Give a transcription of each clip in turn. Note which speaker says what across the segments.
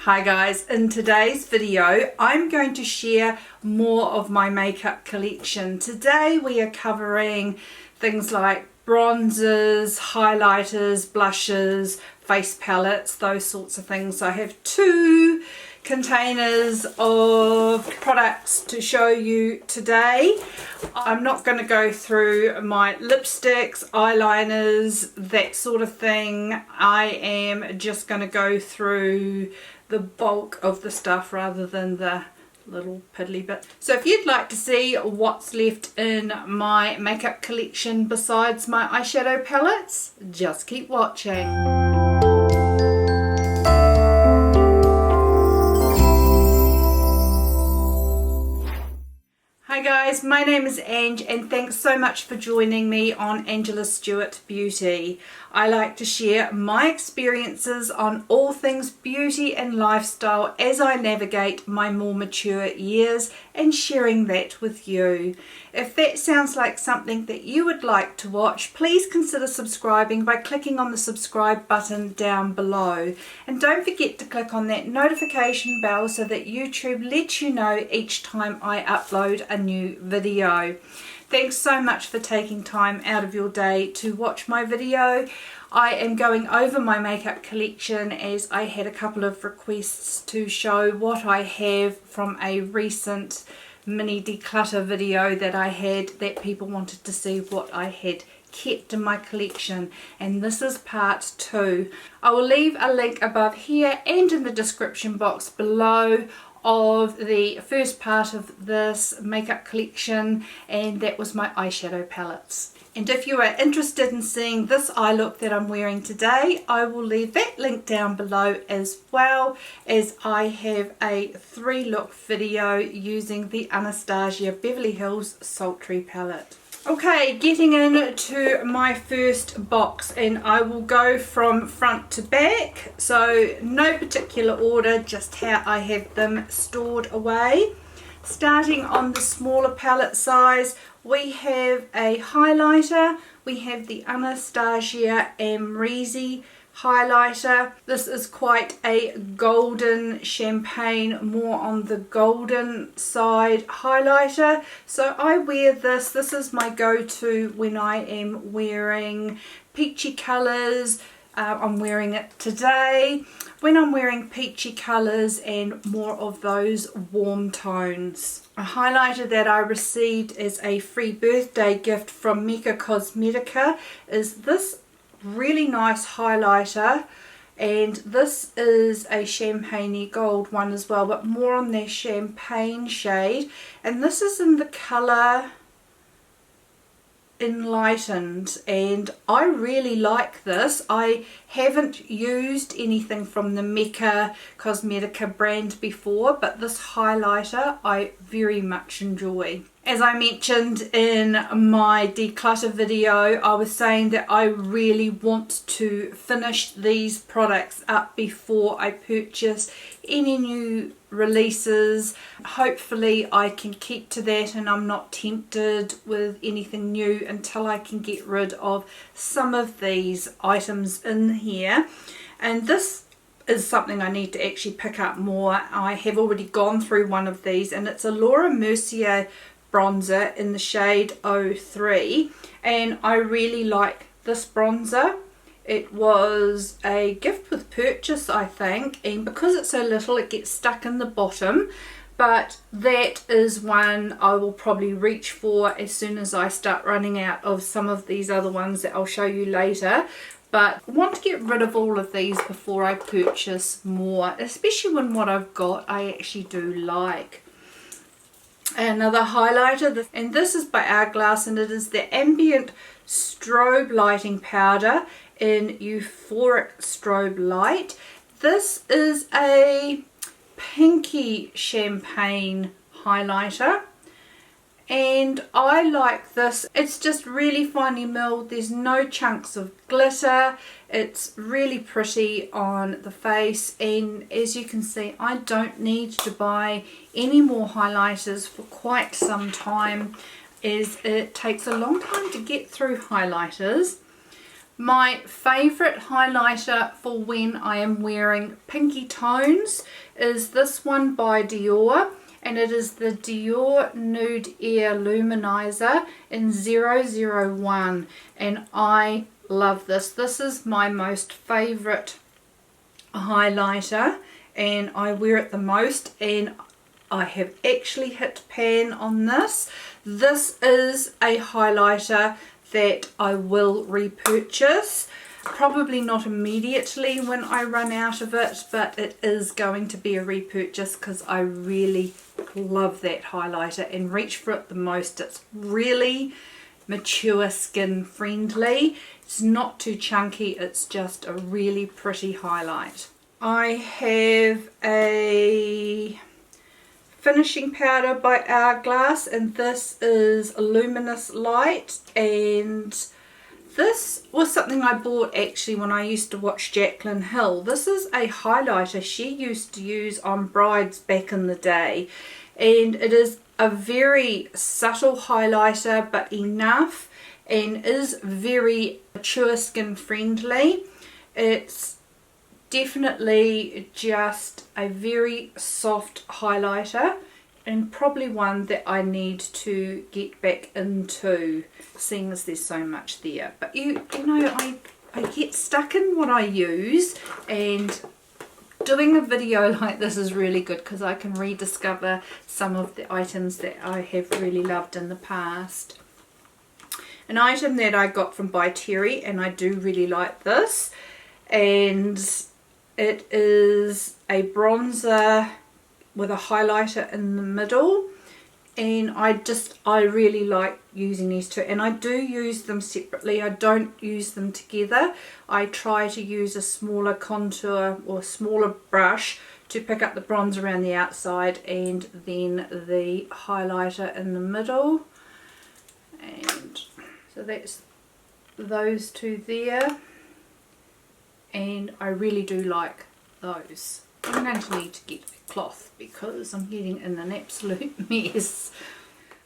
Speaker 1: Hi guys, in today's video I'm going to share more of my makeup collection. Today we are covering things like bronzers, highlighters, blushes, face palettes, those sorts of things. I have two containers of products to show you today. I'm not going to go through my lipsticks, eyeliners, that sort of thing. I am just going to go through the bulk of the stuff rather than the little piddly bit. So if you'd like to see what's left in my makeup collection besides my eyeshadow palettes, just keep watching. Hi guys, my name is Ange and thanks so much for joining me on Angela Stuart Beauty. I like to share my experiences on all things beauty and lifestyle as I navigate my more mature years and sharing that with you. If that sounds like something that you would like to watch, please consider subscribing by clicking on the subscribe button down below. And don't forget to click on that notification bell so that YouTube lets you know each time I upload a new video. Thanks so much for taking time out of your day to watch my video. I am going over my makeup collection as I had a couple of requests to show what I have from a recent mini declutter video that I had, that people wanted to see what I had kept in my collection, and this is part 2. I will leave a link above here and in the description box below of the first part of this makeup collection, and that was my eyeshadow palettes. And if you are interested in seeing this eye look that I'm wearing today, I will leave that link down below, as well as I have a 3-look video using the Anastasia Beverly Hills Sultry palette. Okay, getting into my first box, and I will go from front to back, so no particular order, just how I have them stored away. Starting on the smaller palette size, we have a highlighter. We have the Anastasia Amrezy highlighter. This is quite a golden champagne, more on the golden side highlighter. So I wear this. This is my go-to when I am wearing peachy colours. I'm wearing it today when I'm wearing peachy colours and more of those warm tones. A highlighter that I received as a free birthday gift from Mecca Cosmetica is this really nice highlighter, and this is a champagne gold one as well, but more on their champagne shade, and this is in the colour Enlightened, and I really like this. I haven't used anything from the Mecca Cosmetica brand before, but this highlighter I very much enjoy. As I mentioned in my declutter video, I was saying that I really want to finish these products up before I purchase any new releases. Hopefully I can keep to that and I'm not tempted with anything new until I can get rid of some of these items in here. And this is something I need to actually pick up more. I have already gone through one of these, and it's a Laura Mercier bronzer in the shade 03, and I really like this bronzer. It was a gift with purchase, I think, and because it's so little it gets stuck in the bottom, but that is one I will probably reach for as soon as I start running out of some of these other ones that I'll show you later. But I want to get rid of all of these before I purchase more, especially when what I've got I actually do like. Another highlighter, and this is by Hourglass, and it is the Ambient Strobe Lighting Powder in Euphoric Strobe Light. This is a pinky champagne highlighter, and I like this. It's just really finely milled. There's no chunks of glitter. It's really pretty on the face, and as you can see, I don't need to buy any more highlighters for quite some time, as it takes a long time to get through highlighters. My favourite highlighter for when I am wearing pinky tones is this one by Dior, and it is the Dior Nude Air Luminizer in 001, and I love this. This is my most favourite highlighter and I wear it the most, and I have actually hit pan on this. This is a highlighter that I will repurchase. Probably not immediately when I run out of it, but it is going to be a repurchase because I really love that highlighter and reach for it the most. It's really mature skin friendly. It's not too chunky, it's just a really pretty highlight. I have a finishing powder by Hourglass, and this is Luminous Light, and this was something I bought actually when I used to watch Jaclyn Hill. This is a highlighter she used to use on brides back in the day, and it is a very subtle highlighter but enough, and is very mature skin friendly. It's definitely just a very soft highlighter, and probably one that I need to get back into, seeing as there's so much there. But you know, I get stuck in what I use, and doing a video like this is really good because I can rediscover some of the items that I have really loved in the past. An item that I got from By Terry, and I do really like this, and it is a bronzer with a highlighter in the middle, and I really like using these two, and I do use them separately. I don't use them together. I try to use a smaller contour or smaller brush to pick up the bronzer around the outside and then the highlighter in the middle, and so that's those two there. And I really do like those. I'm going to need to get a cloth because I'm getting in an absolute mess.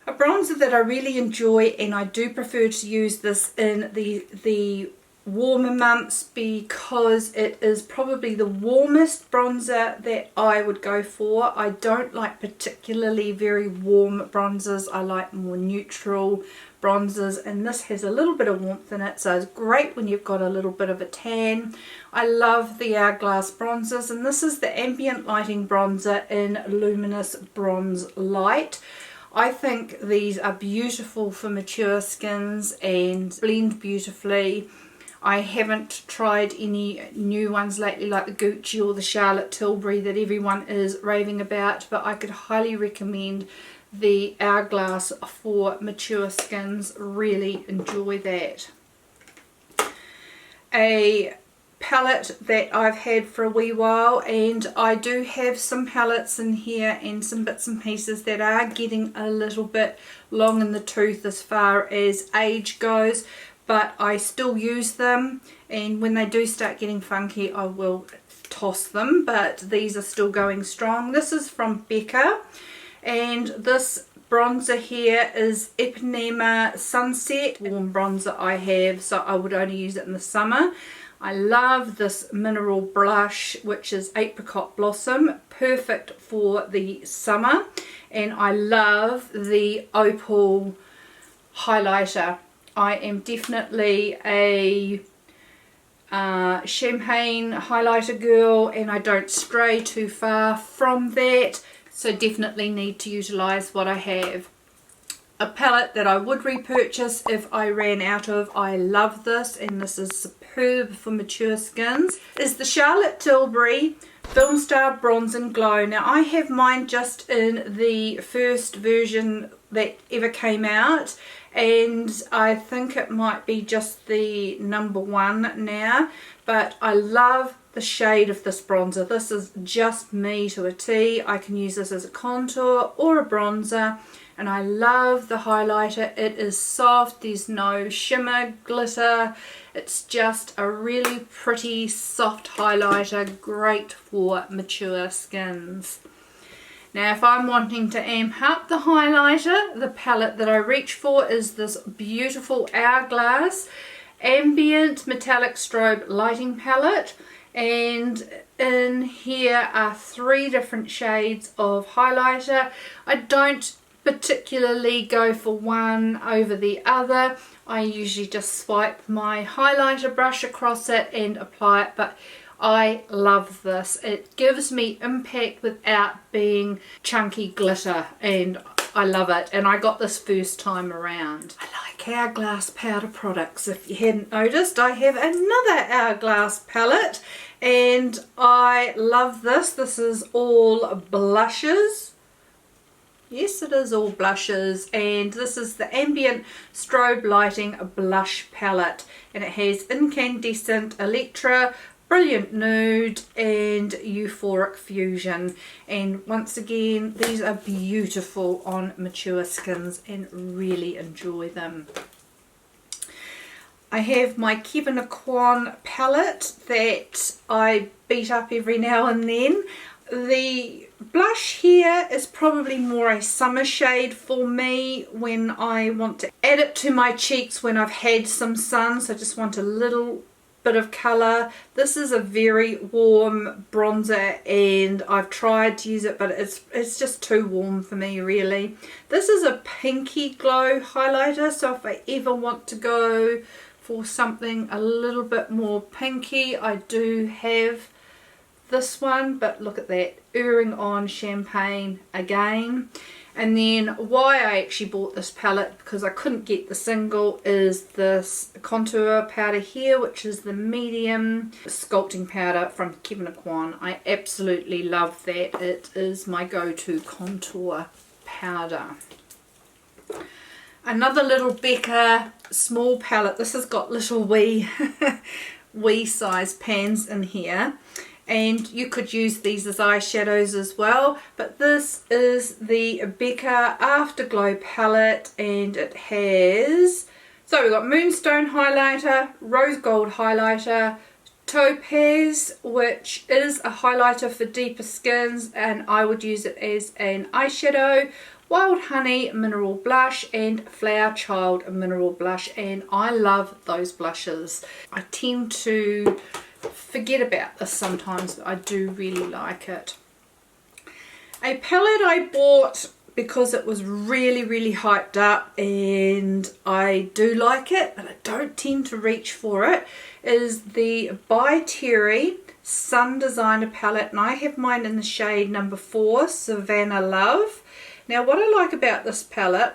Speaker 1: A bronzer that I really enjoy, and I do prefer to use this in the warmer months because it is probably the warmest bronzer that I would go for. I don't like particularly very warm bronzers. I like more neutral bronzers, and this has a little bit of warmth in it, so it's great when you've got a little bit of a tan. I love the Hourglass bronzers, and this is the Ambient Lighting Bronzer in Luminous Bronze Light. I think these are beautiful for mature skins and blend beautifully. I haven't tried any new ones lately like the Gucci or the Charlotte Tilbury that everyone is raving about, but I could highly recommend the Hourglass for mature skins. Really enjoy that. A palette that I've had for a wee while, and I do have some palettes in here and some bits and pieces that are getting a little bit long in the tooth as far as age goes, but I still use them, and when they do start getting funky I will toss them, but these are still going strong. This is from Becca, and this bronzer here is Ipanema Sunset, warm bronzer I have, so I would only use it in the summer. I love this mineral blush, which is Apricot Blossom, perfect for the summer, and I love the opal highlighter. I am definitely a champagne highlighter girl, and I don't stray too far from that, so definitely need to utilise what I have. A palette that I would repurchase if I ran out of, I love this, and this is superb for mature skins, is the Charlotte Tilbury Film Star Bronze and Glow. Now I have mine just in the first version that ever came out, and I think it might be just the #1 now, but I love the shade of this bronzer. This is just me to a T. I can use this as a contour or a bronzer, and I love the highlighter. It is soft, there's no shimmer, glitter. It's just a really pretty soft highlighter, great for mature skins. Now if I'm wanting to amp up the highlighter, the palette that I reach for is this beautiful Hourglass, ambient metallic strobe lighting palette, and in here are 3 different shades of highlighter. I don't particularly go for one over the other. I usually just swipe my highlighter brush across it and apply it, but I love this. It gives me impact without being chunky glitter, and I love it. And I got this first time around. I like Hourglass powder products. If you hadn't noticed, I have another Hourglass palette, and I love this. This is all blushes. Yes, it is all blushes, and this is the Ambient Strobe Lighting Blush Palette, and it has Incandescent Electra, Brilliant Nude and Euphoric Fusion. And once again, these are beautiful on mature skins and really enjoy them. I have my Kevin Aquan palette that I beat up every now and then. The blush here is probably more a summer shade for me when I want to add it to my cheeks when I've had some sun, so I just want a little bit of colour. This is a very warm bronzer, and I've tried to use it, but it's just too warm for me really. This is a pinky glow highlighter, so if I ever want to go for something a little bit more pinky, I do have this one. But look at that, Erring On Champagne again. And then why I actually bought this palette, because I couldn't get the single, is this contour powder here, which is the medium sculpting powder from Kevin Aquan. I absolutely love that. It is my go-to contour powder. Another little Becca small palette. This has got little wee size pans in here, and you could use these as eyeshadows as well, but this is the Becca Afterglow palette, and it has, so we've got Moonstone highlighter, Rose Gold highlighter, Topaz, which is a highlighter for deeper skins and I would use it as an eyeshadow, Wild Honey mineral blush, and Flower Child mineral blush, and I love those blushes. I tend to forget about this sometimes, but I do really like it. A palette I bought because it was really hyped up, and I do like it, but I don't tend to reach for it, is the By Terry Sun Designer palette, and I have mine in the shade number 4, Savannah Love. Now what I like about this palette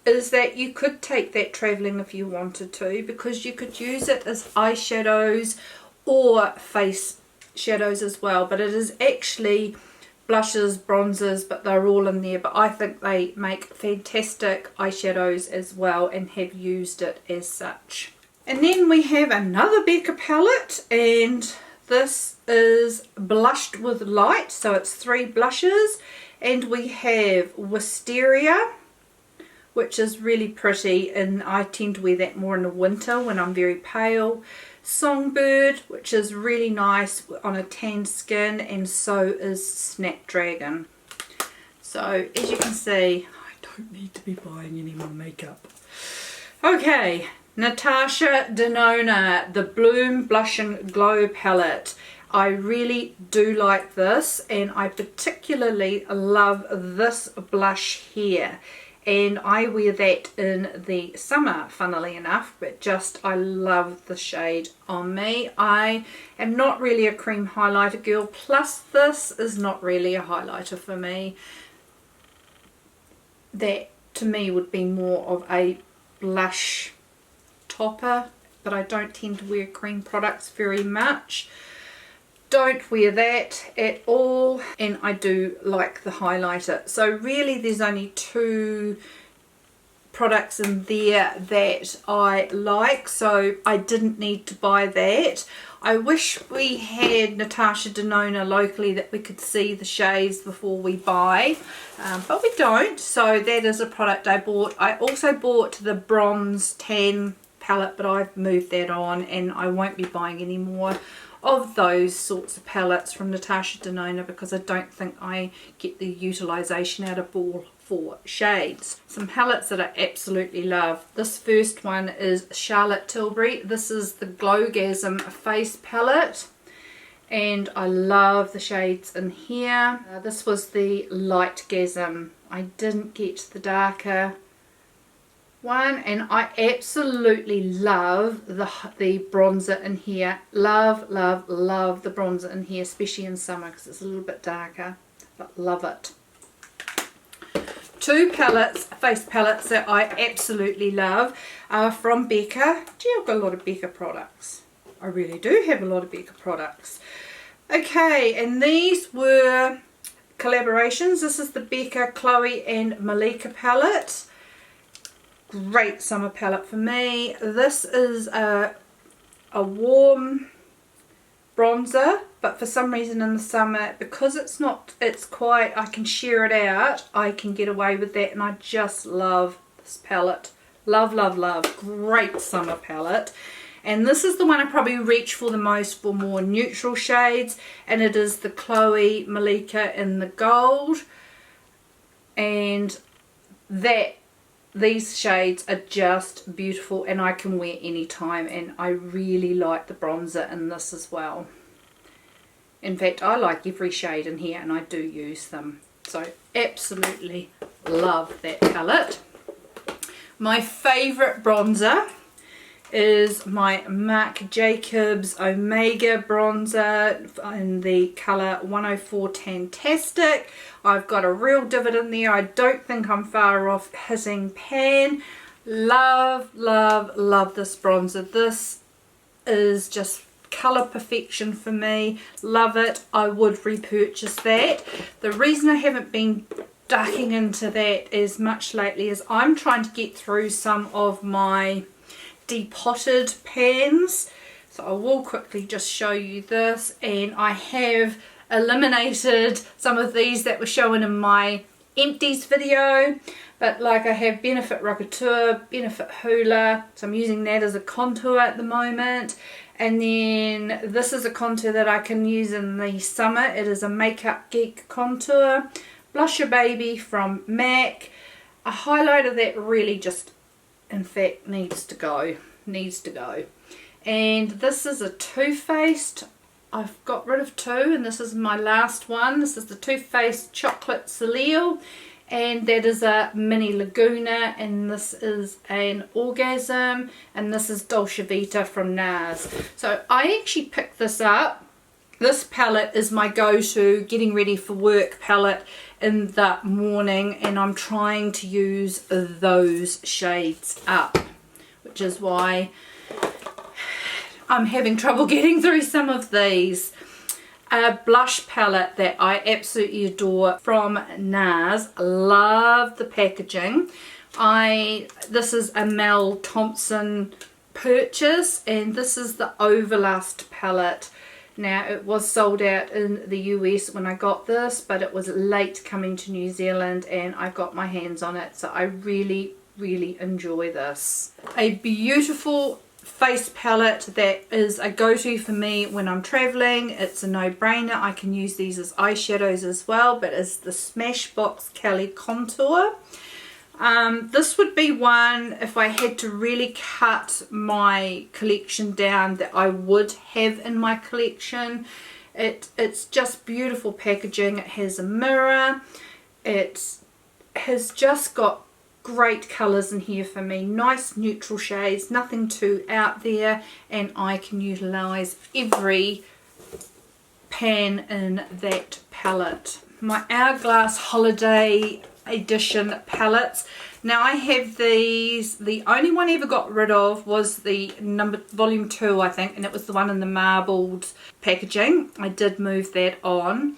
Speaker 1: is that you could take that travelling if you wanted to, because you could use it as eyeshadows or face shadows as well, but it is actually blushes, bronzers, but they're all in there. But I think they make fantastic eyeshadows as well, and have used it as such. And then we have another Becca palette, and this is Blushed with Light, so it's 3 blushes, and we have Wisteria, which is really pretty, and I tend to wear that more in the winter when I'm very pale. Songbird, which is really nice on a tanned skin, and so is Snapdragon. So as you can see, I don't need to be buying any more makeup. Okay, Natasha Denona, the Bloom Blush and Glow palette. I really do like this, and I particularly love this blush here, and I wear that in the summer, funnily enough, but just I love the shade on me. I am not really a cream highlighter girl, plus this is not really a highlighter for me. That to me would be more of a blush topper, but I don't tend to wear cream products very much. Don't wear that at all, and I do like the highlighter. So really there's only 2 products in there that I like, so I didn't need to buy that. I wish we had Natasha Denona locally that we could see the shades before we buy, but we don't, so that is a product I bought. I also bought the Bronze Tan palette, but I've moved that on and I won't be buying any more of those sorts of palettes from Natasha Denona, because I don't think I get the utilisation out of all 4 shades. Some palettes that I absolutely love. This first one is Charlotte Tilbury. This is the Glowgasm face palette, and I love the shades in here. This was the Lightgasm. I didn't get the darker one, and I absolutely love the bronzer in here. Love the bronzer in here, especially in summer because it's a little bit darker, but love it. 2 palettes, face palettes that I absolutely love are from Becca. Gee, I've got a lot of Becca products. I really do have a lot of Becca products. Okay, and these were collaborations. This is the Becca Chloe and Malika palette. Great summer palette for me. This is a warm bronzer, but for some reason in the summer, because it's quite, I can sheer it out, I can get away with that, and I just love this palette. Love. Great summer palette. And this is the one I probably reach for the most for more neutral shades, and it is the Chloe Malika in the gold, and these shades are just beautiful, and I can wear anytime, and I really like the bronzer in this as well. In fact, I like every shade in here, and I do use them. So absolutely love that palette. My favourite bronzer is my Marc Jacobs Omega bronzer in the colour 104 Tantastic. I've got a real divot in there. I don't think I'm far off hitting pan. Love this bronzer. This is just colour perfection for me. Love it. I would repurchase that. The reason I haven't been ducking into that as much lately is I'm trying to get through some of my depotted pans, so I will quickly just show you this. And I have eliminated some of these that were shown in my empties video, but like I have Benefit Rockateur, Benefit Hoola, so I'm using that as a contour at the moment. And then this is a contour that I can use in the summer. It is a Makeup Geek contour. Blusher Baby from MAC. A highlighter that really just, in fact, needs to go. And this is a Too Faced. I've got rid of 2, and this is my last one. This is the Too Faced Chocolate Soleil, and that is a Mini Laguna, and this is an Orgasm, and this is Dolce Vita from NARS. So I actually picked this up. This palette is my go-to getting ready for work palette in the morning, and I'm trying to use those shades up, which is why I'm having trouble getting through some of these. A blush palette that I absolutely adore from NARS. Love the packaging. This is a Mel Thompson purchase, and this is the Overlast palette. Now, it was sold out in the US when I got this, but it was late coming to New Zealand, and I got my hands on it, so I really enjoy this. A beautiful face palette that is a go-to for me when I'm traveling. It's a no-brainer. I can use these as eyeshadows as well, but it's the Smashbox Cali Contour. This would be one, if I had to really cut my collection down, that I would have in my collection. It's just beautiful packaging. It has a mirror. It has just got great colours in here for me. Nice neutral shades, nothing too out there, and I can utilise every pan in that palette. My Hourglass Holiday Edition palettes. Now I have these. The only one I ever got rid of was the volume 2, I think, and it was the one in the marbled packaging. I did move that on.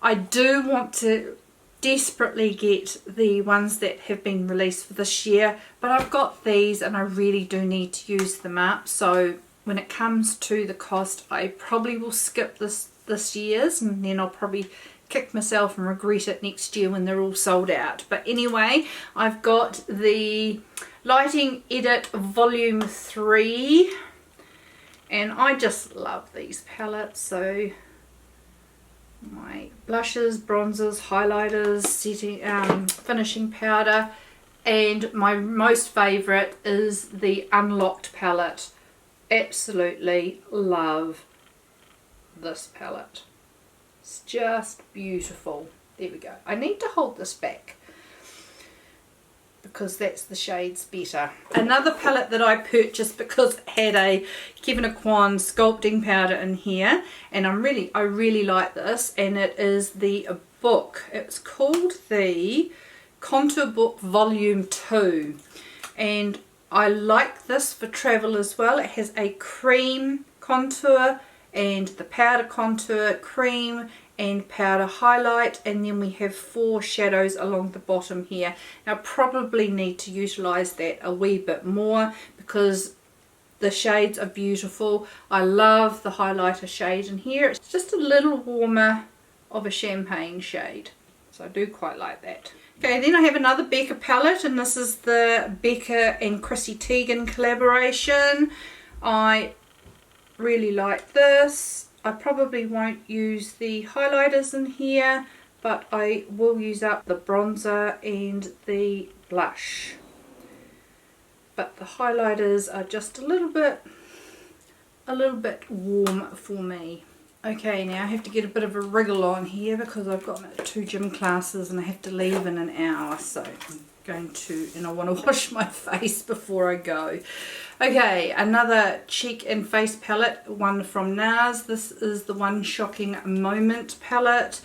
Speaker 1: I do want to desperately get the ones that have been released for this year, but I've got these and I really do need to use them up. So when it comes to the cost, I probably will skip this year's, and then I'll probably kick myself and regret it next year when they're all sold out. But anyway, I've got the Lighting Edit Volume 3, And I just love these palettes. So my blushes, bronzers, highlighters, setting, finishing powder, and my most favourite is the Unlocked palette. Absolutely love this palette. It's just beautiful. There we go. I need to hold this back because that's the shades better. Another palette that I purchased because it had a Kevin Aucoin sculpting powder in here, and I really like this, and it is the book. It's called the Contour Book Volume 2, and I like this for travel as well. It has a cream contour and the powder contour, cream and powder highlight, and then we have 4 shadows along the bottom here. Now I probably need to utilize that a wee bit more because the shades are beautiful. I love the highlighter shade in here. It's just a little warmer of a champagne shade, so I do quite like that. Okay, then I have another Becca palette, and this is the Becca and Chrissy Teigen collaboration. I really like this. I probably won't use the highlighters in here, but I will use up the bronzer and the blush. But the highlighters are just a little bit warm for me. Okay, now I have to get a bit of a wriggle on here because I've got 2 gym classes and I have to leave in an hour, so I'm going to, and I want to wash my face before I go. Okay, another cheek and face palette, one from NARS. This is the One Shocking Moment palette.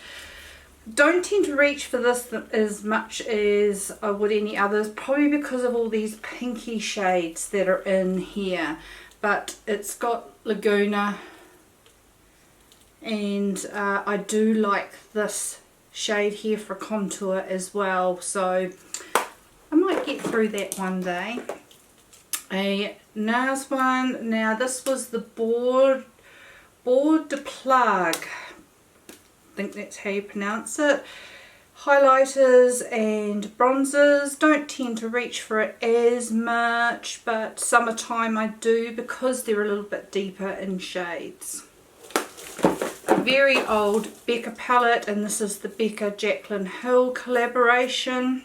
Speaker 1: Don't tend to reach for this as much as I would any others, probably because of all these pinky shades that are in here, but it's got Laguna, and I do like this shade here for contour as well, so I might get through that one day. A NARS one, now this was the Board de Plug, I think that's how you pronounce it. Highlighters and bronzers, don't tend to reach for it as much, but summertime I do because they're a little bit deeper in shades. A very old Becca palette, and this is the Becca Jaclyn Hill collaboration.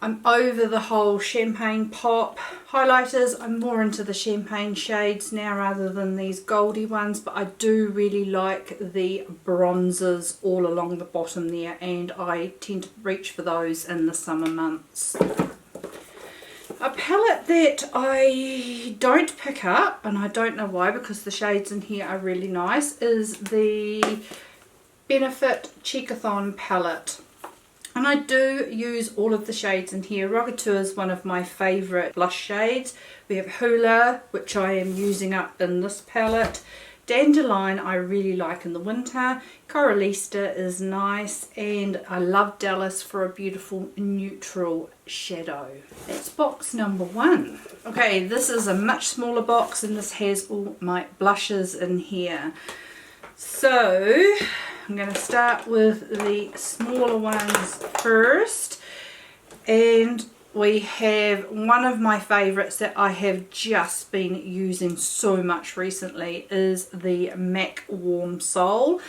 Speaker 1: I'm over the whole champagne pop highlighters. I'm more into the champagne shades now rather than these goldy ones, but I do really like the bronzers all along the bottom there, and I tend to reach for those in the summer months. A palette that I don't pick up, and I don't know why because the shades in here are really nice, is the Benefit Cheekathon palette. And I do use all of the shades in here. Rogatua is one of my favourite blush shades. We have Hula, which I am using up in this palette. Dandelion I really like in the winter. Coralista is nice, and I love Dallas for a beautiful neutral shadow. That's box number 1. Okay, this is a much smaller box, and this has all my blushes in here. So I'm going to start with the smaller ones first, and we have one of my favourites that I have just been using so much recently is the MAC Warm Soul.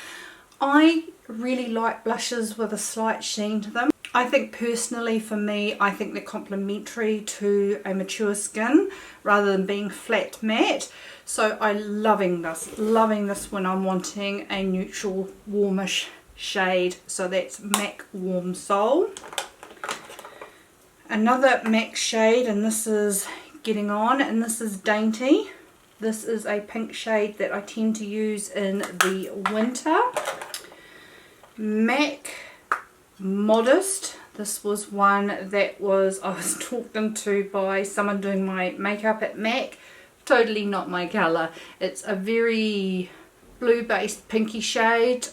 Speaker 1: I really like blushes with a slight sheen to them. I think personally for me, I think they're complementary to a mature skin rather than being flat matte. So I'm loving this when I'm wanting a neutral warmish shade. So that's MAC Warm Soul. Another MAC shade, and this is Getting On, and this is Dainty. This is a pink shade that I tend to use in the winter. MAC Modest. This was one that I was talked into by someone doing my makeup at MAC. Totally not my colour. It's a very blue based pinky shade.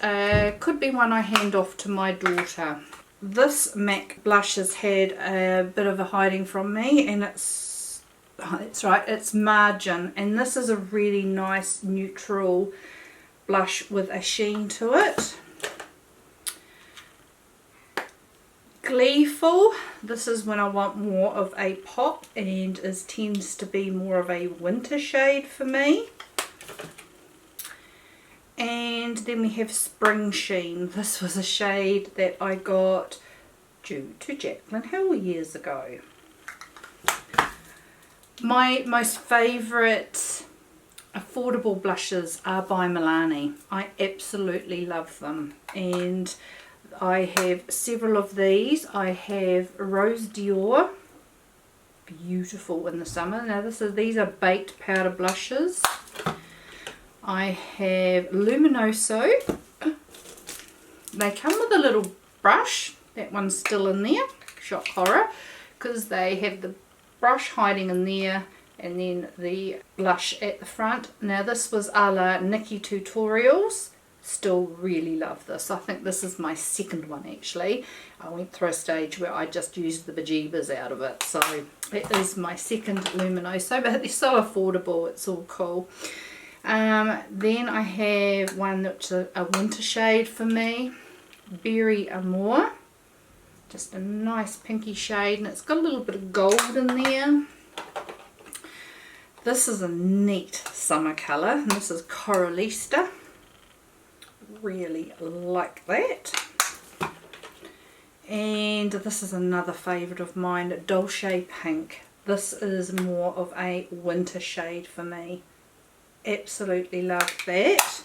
Speaker 1: Could be one I hand off to my daughter. This MAC blush has had a bit of a hiding from me, and it's, oh, that's right, it's Margin, and this is a really nice neutral blush with a sheen to it. Gleeful. This is when I want more of a pop, and it tends to be more of a winter shade for me. And then we have Spring Sheen. This was a shade that I got due to Jacqueline Hill years ago. My most favourite affordable blushes are by Milani. I absolutely love them, and I have several of these. I have Rose Dior, beautiful in the summer. Now these are baked powder blushes. I have Luminoso. They come with a little brush. That one's still in there. Shock horror, because they have the brush hiding in there and then the blush at the front. Now this was a la Nikki Tutorials. Still really love this. I think this is my second one actually. I went through a stage where I just used the bejeebers out of it. So it is my second Luminoso, but they're so affordable. It's all cool. Then I have one that's a winter shade for me, Berry Amour, just a nice pinky shade, and it's got a little bit of gold in there. This is a neat summer colour, and this is Coralista. Really like that. And this is another favourite of mine, Dolce Pink. This is more of a winter shade for me. Absolutely love that.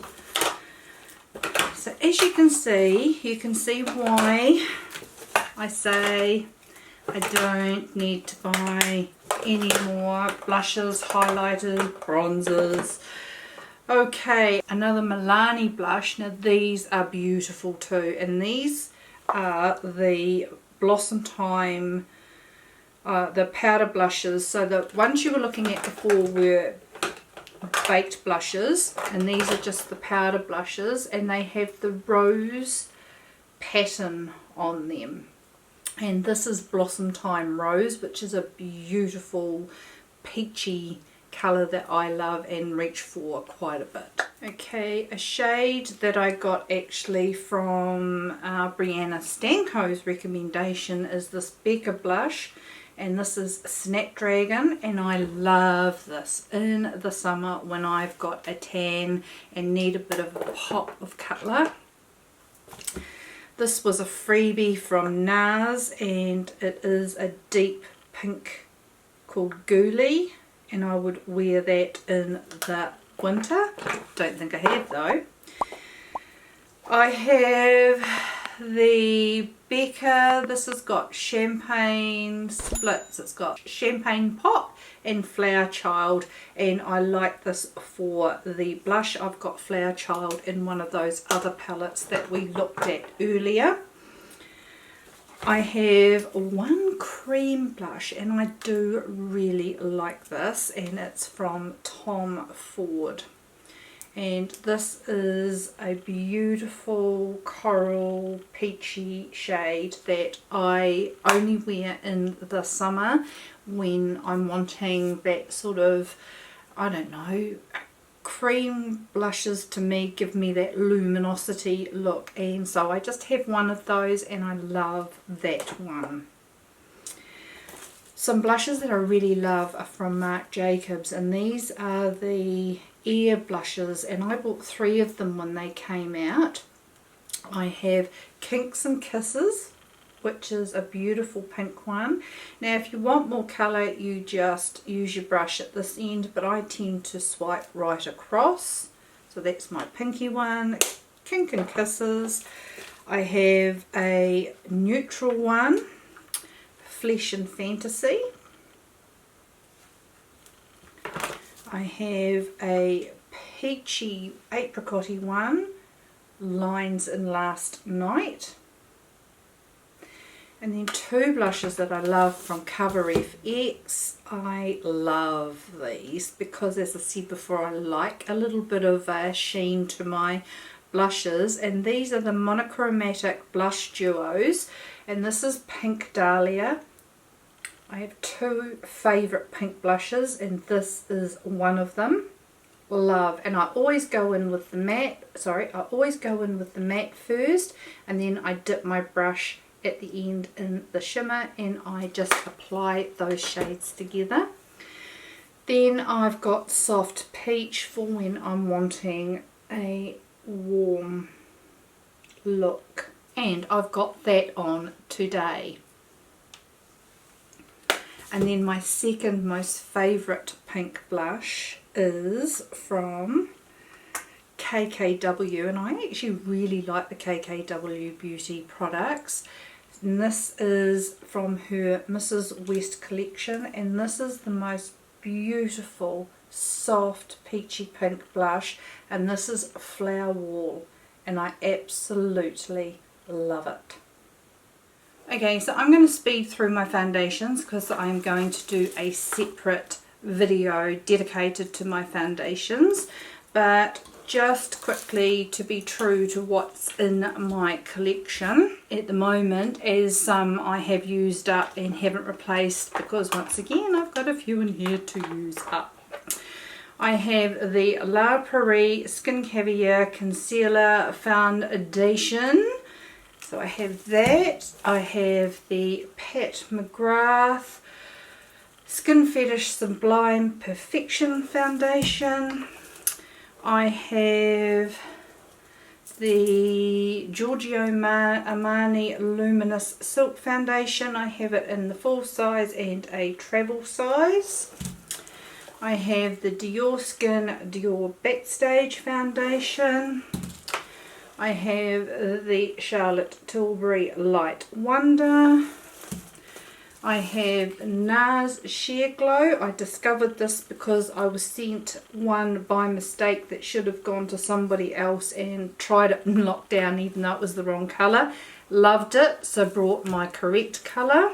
Speaker 1: So as you can see why I say I don't need to buy any more blushes, highlighters, bronzers. Okay, another Milani blush. Now these are beautiful too, and these are the Blossom Time, the powder blushes. So the ones you were looking at before were baked blushes, and these are just the powder blushes, and they have the rose pattern on them. And this is Blossom Time Rose, which is a beautiful peachy colour that I love and reach for quite a bit. Okay, a shade that I got actually from Brianna Stanko's recommendation is this Becca blush, and this is Snapdragon, and I love this in the summer when I've got a tan and need a bit of a pop of colour. This was a freebie from NARS, and it is a deep pink called Ghoulie, and I would wear that in the winter. Don't think I have though. I have the Becca. This has got champagne splits. It's got champagne pop and flower child, and I like this for the blush. I've got flower child in one of those other palettes that we looked at earlier. I have one cream blush, and I do really like this, and it's from Tom Ford, and this is a beautiful coral peachy shade that I only wear in the summer when I'm wanting that sort of, I don't know, cream blushes to me give me that luminosity look, and so I just have one of those and I love that one. Some blushes that I really love are from Marc Jacobs, and these are the Air blushes, and I bought 3 of them when they came out. I have Kinks and Kisses, which is a beautiful pink one. Now if you want more colour, you just use your brush at this end, but I tend to swipe right across. So that's my pinky one, Kink and Kisses. I have a neutral one, Flesh and Fantasy. I have a peachy apricot-y one, Lines in Last Night. And then 2 blushes that I love from Cover FX. I love these because, as I said before, I like a little bit of a sheen to my blushes. And these are the Monochromatic Blush Duos. And this is Pink Dahlia. I have 2 favourite pink blushes, and this is one of them. Love. And I always go in with the matte, I always go in with the matte first, and then I dip my brush at the end in the shimmer, and I just apply those shades together. Then I've got Soft Peach for when I'm wanting a warm look, and I've got that on today. And then my second most favourite pink blush is from KKW, and I actually really like the KKW Beauty products. And this is from her Mrs. West collection, and this is the most beautiful soft peachy pink blush, and this is Flower Wall, and I absolutely love it. Okay, so I'm going to speed through my foundations because I'm going to do a separate video dedicated to my foundations, but just quickly to be true to what's in my collection at the moment, as some I have used up and haven't replaced because once again I've got a few in here to use up. I have the La Prairie Skin Caviar Concealer Foundation. So I have that. I have the Pat McGrath Skin Fetish Sublime Perfection Foundation. I have the Giorgio Armani Luminous Silk Foundation. I have it in the full size and a travel size. I have the Dior Skin Dior Backstage Foundation. I have the Charlotte Tilbury Light Wonder. I have NARS Sheer Glow. I discovered this because I was sent one by mistake that should have gone to somebody else, and tried it in lockdown even though it was the wrong colour. Loved it, so brought my correct colour.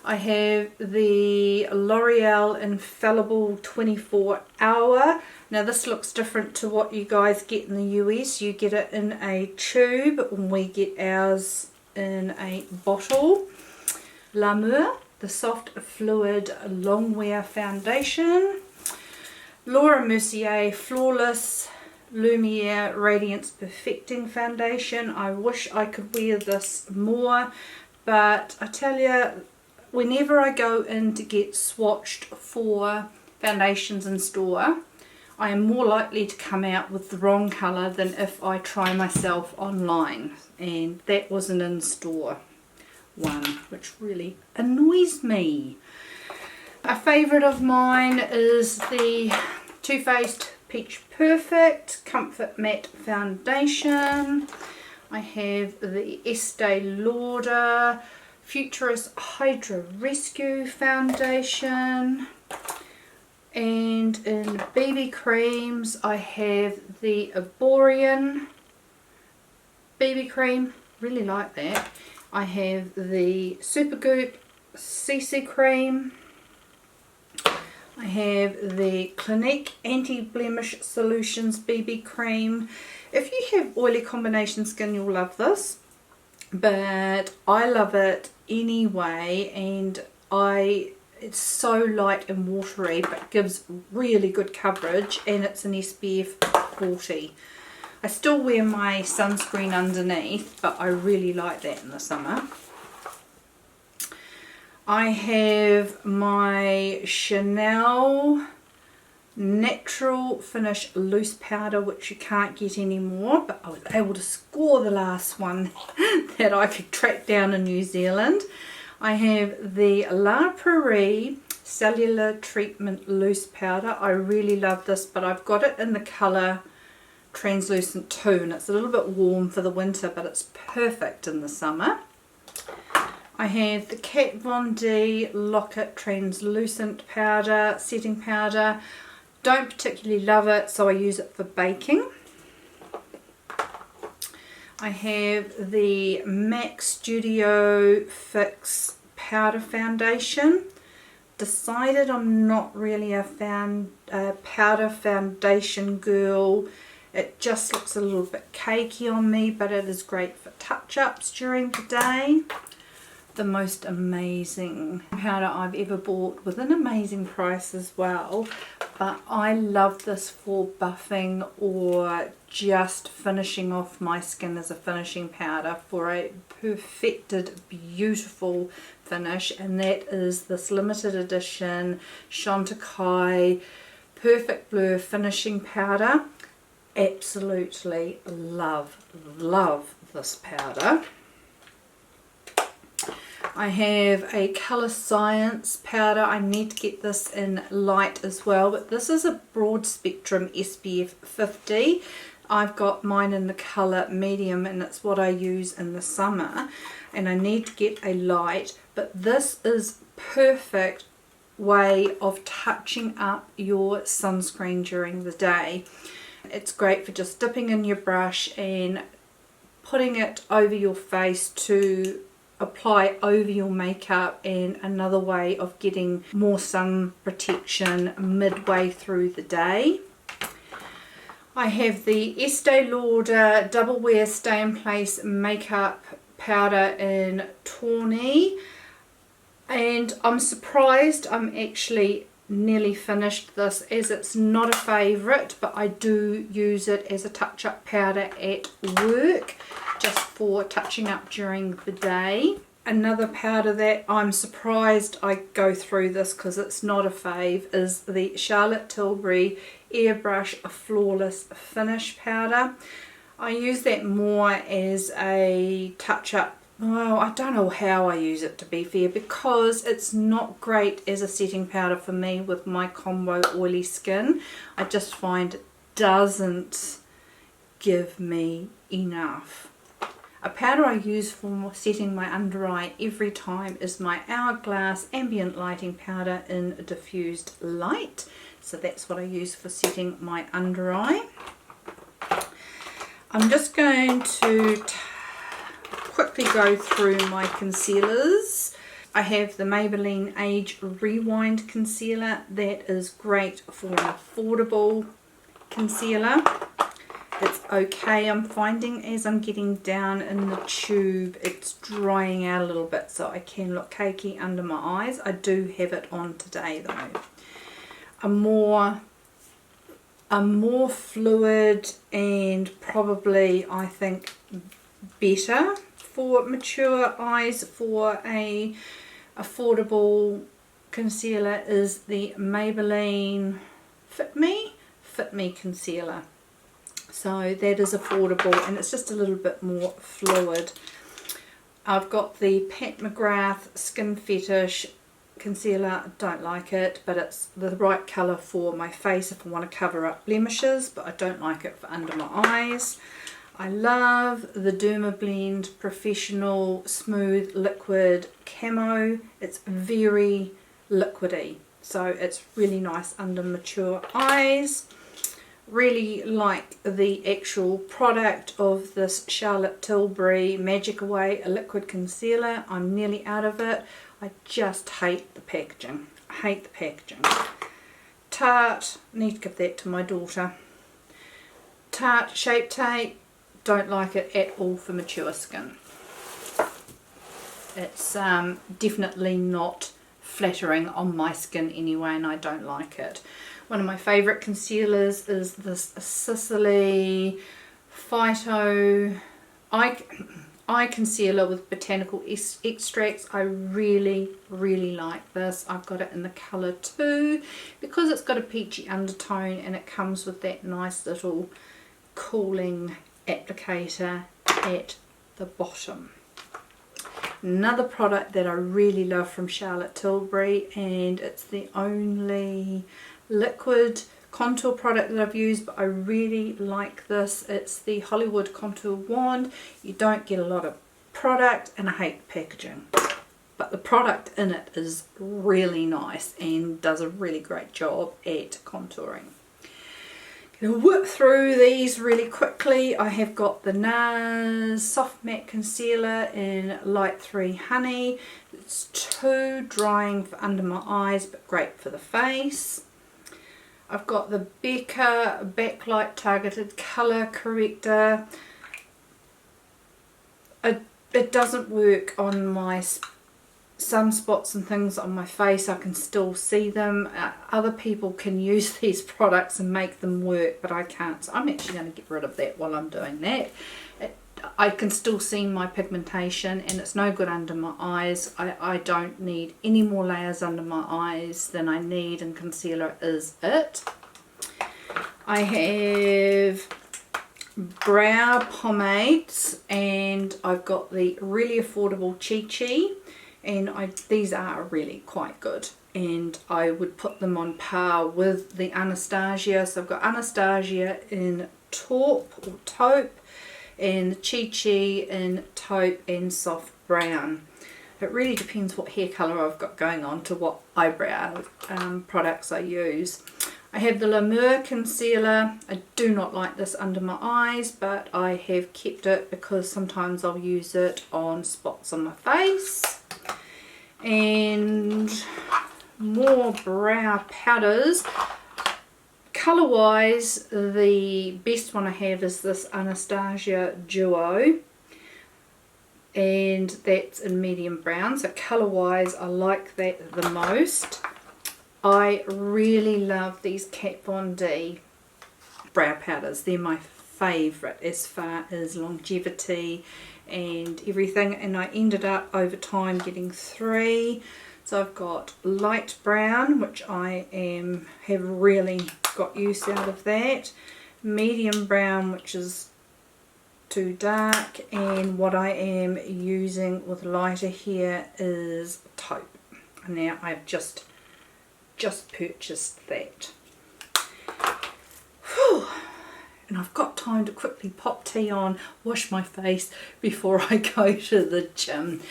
Speaker 1: I have the L'Oreal Infallible 24 Hour. Now this looks different to what you guys get in the US. You get it in a tube, and we get ours in a bottle. L'Amour, the Soft Fluid Longwear Foundation. Laura Mercier Flawless Lumiere Radiance Perfecting Foundation. I wish I could wear this more, but I tell you, whenever I go in to get swatched for foundations in store, I am more likely to come out with the wrong colour than if I try myself online, and that was an in-store one, which really annoys me. A favourite of mine is the Too Faced Peach Perfect Comfort Matte Foundation. I have the Estee Lauder Futurist Hydra Rescue Foundation, and in BB creams I have the Arborian BB cream, really like that. I have the Supergoop CC cream. I have the Clinique Anti-Blemish Solutions BB cream. If you have oily combination skin, you'll love this, but I love it anyway, and it's so light and watery but gives really good coverage, and it's an SPF 40. I still wear my sunscreen underneath, but I really like that in the summer. I have my Chanel Natural Finish Loose Powder, which you can't get anymore, but I was able to score the last one that I could track down in New Zealand. I have the La Prairie Cellular Treatment Loose Powder. I really love this, but I've got it in the colour Translucent 2, and it's a little bit warm for the winter, but it's perfect in the summer. I have the Kat Von D Lock-It Translucent Powder, Setting Powder. Don't particularly love it, so I use it for baking. I have the MAC Studio Fix Powder Foundation. Decided I'm not really a powder foundation girl. It just looks a little bit cakey on me, but it is great for touch-ups during the day. The most amazing powder I've ever bought, with an amazing price as well. but I love this for buffing or just finishing off my skin as a finishing powder for a perfected, beautiful finish, and that is this limited edition Chantecaille Perfect Blur finishing powder. Absolutely love this powder. I have a Colour Science powder. I need to get this in light as well, but this is a broad spectrum SPF 50. I've got mine in the colour medium, and it's what I use in the summer, and I need to get a light, but this is perfect way of touching up your sunscreen during the day. It's great for just dipping in your brush and putting it over your face to apply over your makeup, and another way of getting more sun protection midway through the day. I have the Estee Lauder Double Wear Stay in Place makeup powder in Tawny, and I'm surprised I'm actually nearly finished this, as it's not a favourite, but I do use it as a touch-up powder at work, just for touching up during the day. Another powder that I'm surprised I go through this because it's not a fave is the Charlotte Tilbury Airbrush Flawless Finish powder. I use that more as a touch-up. Well, I don't know how I use it, to be fair, because it's not great as a setting powder for me with my combo oily skin. I just find it doesn't give me enough. A powder I use for setting my under eye every time is my Hourglass Ambient Lighting Powder in Diffused Light. So that's what I use for setting my under eye. I'm just going to quickly go through my concealers. I have the Maybelline Age Rewind Concealer. That is great for an affordable concealer. It's okay. I'm finding as I'm getting down in the tube it's drying out a little bit, so I can look cakey under my eyes. I do have it on today though. A more fluid and probably, I think, better for mature eyes for a affordable concealer is the Maybelline Fit Me Concealer. So that is affordable, and it's just a little bit more fluid. I've got the Pat McGrath Skin Fetish Concealer. Don't like it, but it's the right colour for my face if I want to cover up blemishes, but I don't like it for under my eyes. I love the Dermablend Professional Smooth Liquid Camo. It's very liquidy, so it's really nice under mature eyes. Really like the actual product of this Charlotte Tilbury Magic Away Liquid Concealer. I'm nearly out of it. I just hate the packaging. I hate the packaging. Tarte, need to give that to my daughter. Tarte Shape Tape, don't like it at all for mature skin. It's definitely not flattering on my skin anyway, and I don't like it. One of my favourite concealers is this Sicily Phyto Eye Concealer with botanical extracts. I really like this. I've got it in the colour 2 because it's got a peachy undertone, and it comes with that nice little cooling applicator at the bottom. Another product that I really love from Charlotte Tilbury, and it's the only liquid contour product that I've used, but I really like this. It's the Hollywood Contour Wand. You don't get a lot of product, and I hate the packaging, but the product in it is really nice and does a really great job at contouring. Gonna whip through these really quickly. I have got the NARS Soft Matte Concealer in Light 3 Honey. It's too drying for under my eyes, but great for the face. I've got the Becca Backlight Targeted Colour Corrector. It doesn't work on my sunspots and things on my face, I can still see them. Other people can use these products and make them work, but I can't. So I'm actually going to get rid of that while I'm doing that. I can still see my pigmentation, and it's no good under my eyes. I don't need any more layers under my eyes than I need, and concealer is it. I have brow pomades, and I've got the really affordable Chi Chi, and these are really quite good, and I would put them on par with the Anastasia. So I've got Anastasia in taupe or taupe, and the Chi Chi in taupe and soft brown. It really depends what hair colour I've got going on to what eyebrow products I use. I have the Lamour concealer. I do not like this under my eyes, but I have kept it because sometimes I'll use it on spots on my face. And more brow powders. Colour wise, the best one I have is this Anastasia Duo, and that's in medium brown. So colour wise, I like that the most. I really love these Kat Von D brow powders. They're my favourite as far as longevity and everything, and I ended up over time getting 3. So I've got light brown, which I have really got use out of that, medium brown, which is too dark, and what I am using with lighter here is taupe. Now I've just purchased that. Whew. And I've got time to quickly pop tea on, wash my face before I go to the gym.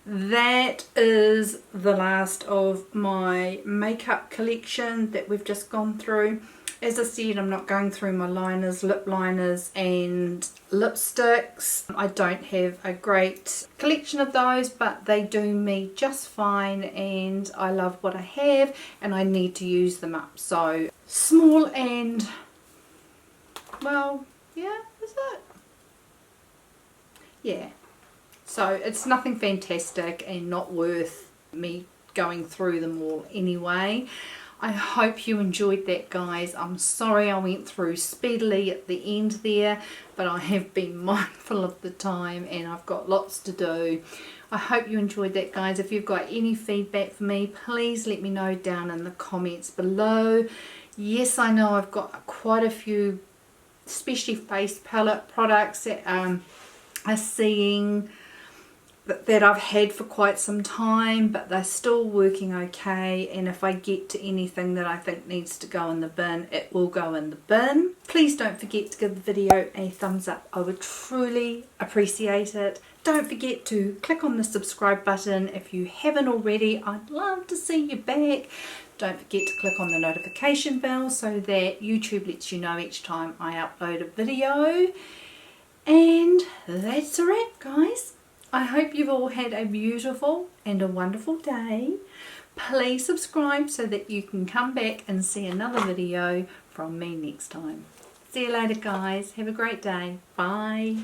Speaker 1: That is the last of my makeup collection that we've just gone through. As I said, I'm not going through my liners, lip liners and lipsticks. I don't have a great collection of those, but they do me just fine, and I love what I have and I need to use them up. So small and, well, yeah, is it? Yeah. So it's nothing fantastic and not worth me going through them all anyway. I hope you enjoyed that, guys. I'm sorry I went through speedily at the end there, but I have been mindful of the time and I've got lots to do. I hope you enjoyed that, guys. If you've got any feedback for me, please let me know down in the comments below. Yes, I know I've got quite a few, especially face palette products that are seeing that I've had for quite some time, but they're still working okay, and if I get to anything that I think needs to go in the bin, it will go in the bin. Please don't forget to give the video a thumbs up. I would truly appreciate it. Don't forget to click on the subscribe button if you haven't already. I'd love to see you back. Don't forget to click on the notification bell so that YouTube lets you know each time I upload a video. And that's a wrap, guys. I hope you've all had a beautiful and a wonderful day. Please subscribe so that you can come back and see another video from me next time. See you later, guys. Have a great day. Bye.